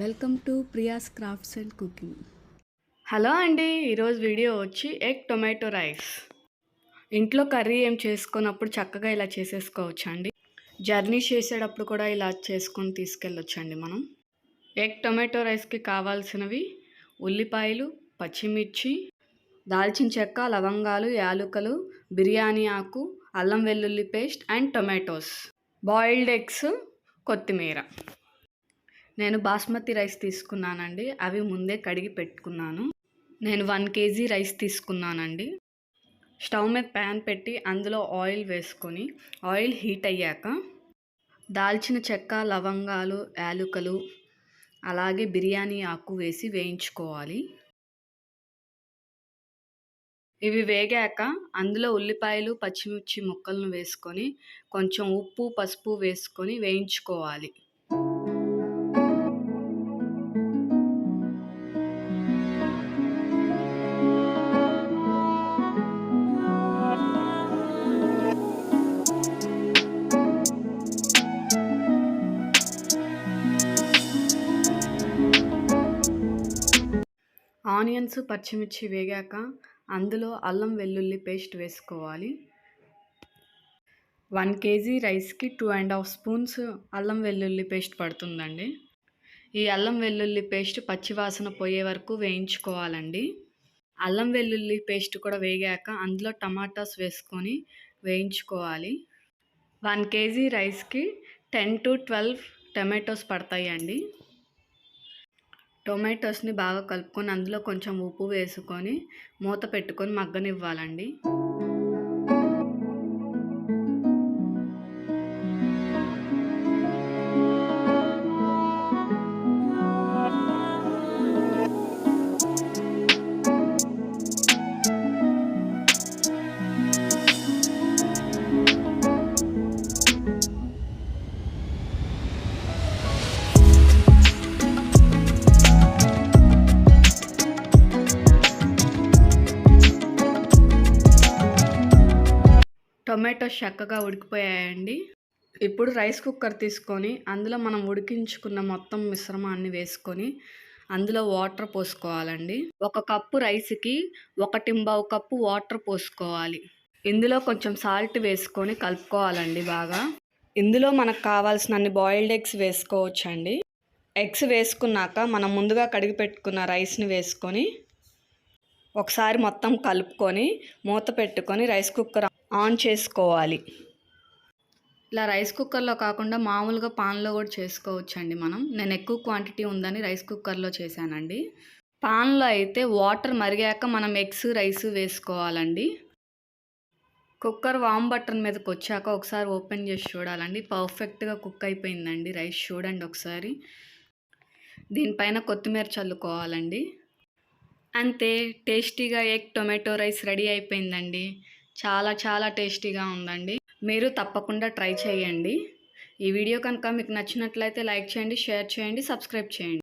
Welcome to Priya's crafts and cooking. Hello అండి, ఈరోజు video వచ్చి ఎగ్ టొమాటో రైస్. ఇంట్లో కర్రీ ఏం చేసుకున్నప్పుడు చక్కగా ఇలా చేసేసుకోవచ్చు అండి. జర్నీ చేసేటప్పుడు కూడా ఇలా చేసుకొని తీసుకెళ్ళొచ్చండి మనం. ఎగ్ టొమాటో రైస్కి కావాల్సినవి ఉల్లిపాయలు, పచ్చిమిర్చి, దాల్చిన చెక్క, లవంగాలు, యాలకులు, బిర్యానీ ఆకు, అల్లం వెల్లుల్లి paste and tomatoes, boiled eggs, కొత్తిమీర. నేను బాస్మతి రైస్ తీసుకున్నానండి. అవి ముందే కడిగి పెట్టుకున్నాను. నేను 1 kg రైస్ తీసుకున్నానండి. స్టవ్ మీద ప్యాన్ పెట్టి అందులో ఆయిల్ వేసుకొని ఆయిల్ హీట్ అయ్యాక దాల్చిన చెక్క, లవంగాలు, యాలకులు, అలాగే బిర్యానీ ఆకు వేసి వేయించుకోవాలి. ఇవి వేగాక అందులో ఉల్లిపాయలు, పచ్చిమిర్చి ముక్కలను వేసుకొని కొంచెం ఉప్పు, పసుపు వేసుకొని వేయించుకోవాలి. ఆనియన్స్, పచ్చిమిర్చి వేగాక అందులో అల్లం వెల్లుల్లి పేస్ట్ వేసుకోవాలి. 1 kg రైస్కి 2.5 స్పూన్స్ అల్లం వెల్లుల్లి పేస్ట్ పడుతుందండి. ఈ అల్లం వెల్లుల్లి పేస్ట్ పచ్చివాసన పోయే వరకు వేయించుకోవాలండి. అల్లం వెల్లుల్లి పేస్ట్ కూడా వేగాక అందులో టమాటాస్ వేసుకొని వేయించుకోవాలి. 1 kg రైస్కి 10 to 12 టమాటోస్ పడతాయండి. టొమాటోస్ని బాగా కలుపుకొని అందులో కొంచెం ఉప్పు వేసుకొని మూత పెట్టుకొని మగ్గనివ్వాలండి. టొమాటోస్ చక్కగా ఉడికిపోయాయండి. ఇప్పుడు రైస్ కుక్కర్ తీసుకొని అందులో మనం ఉడికించుకున్న మొత్తం మిశ్రమాన్ని వేసుకొని అందులో వాటర్ పోసుకోవాలండి. 1 కప్పు రైస్కి 1.25 కప్పు వాటర్ పోసుకోవాలి. ఇందులో కొంచెం సాల్ట్ వేసుకొని కలుపుకోవాలండి బాగా. ఇందులో మనకు కావాల్సినన్ని బాయిల్డ్ ఎగ్స్ వేసుకోవచ్చండి. ఎగ్స్ వేసుకున్నాక మనం ముందుగా కడిగి పెట్టుకున్న రైస్ని వేసుకొని ఒకసారి మొత్తం కలుపుకొని మూత పెట్టుకొని రైస్ కుక్కర్ ఆన్ చేసుకోవాలి. ఇలా రైస్ కుక్కర్లో కాకుండా మామూలుగా పాన్లో కూడా చేసుకోవచ్చండి మనం. నేను ఎక్కువ క్వాంటిటీ ఉందని రైస్ కుక్కర్లో చేశానండి. పాన్లో అయితే వాటర్ మరిగాక మనం ఎగ్స్, రైస్ వేసుకోవాలండి. కుక్కర్ వామ్ బటన్ మీదకి వచ్చాక ఒకసారి ఓపెన్ చేసి చూడాలండి. పర్ఫెక్ట్గా కుక్ అయిపోయిందండి రైస్. చూడండి ఒకసారి. దీనిపైన కొత్తిమీర చల్లుకోవాలండి. అంతే, టేస్టీగా ఎగ్ టొమాటో రైస్ రెడీ అయిపోయిందండి. చాలా టేస్టీగా ఉందండి. మీరు తప్పకుండా ట్రై చేయండి. ఈ వీడియో కనుక మీకు నచ్చినట్లయితే లైక్ చేయండి, షేర్ చేయండి, సబ్స్క్రైబ్ చేయండి.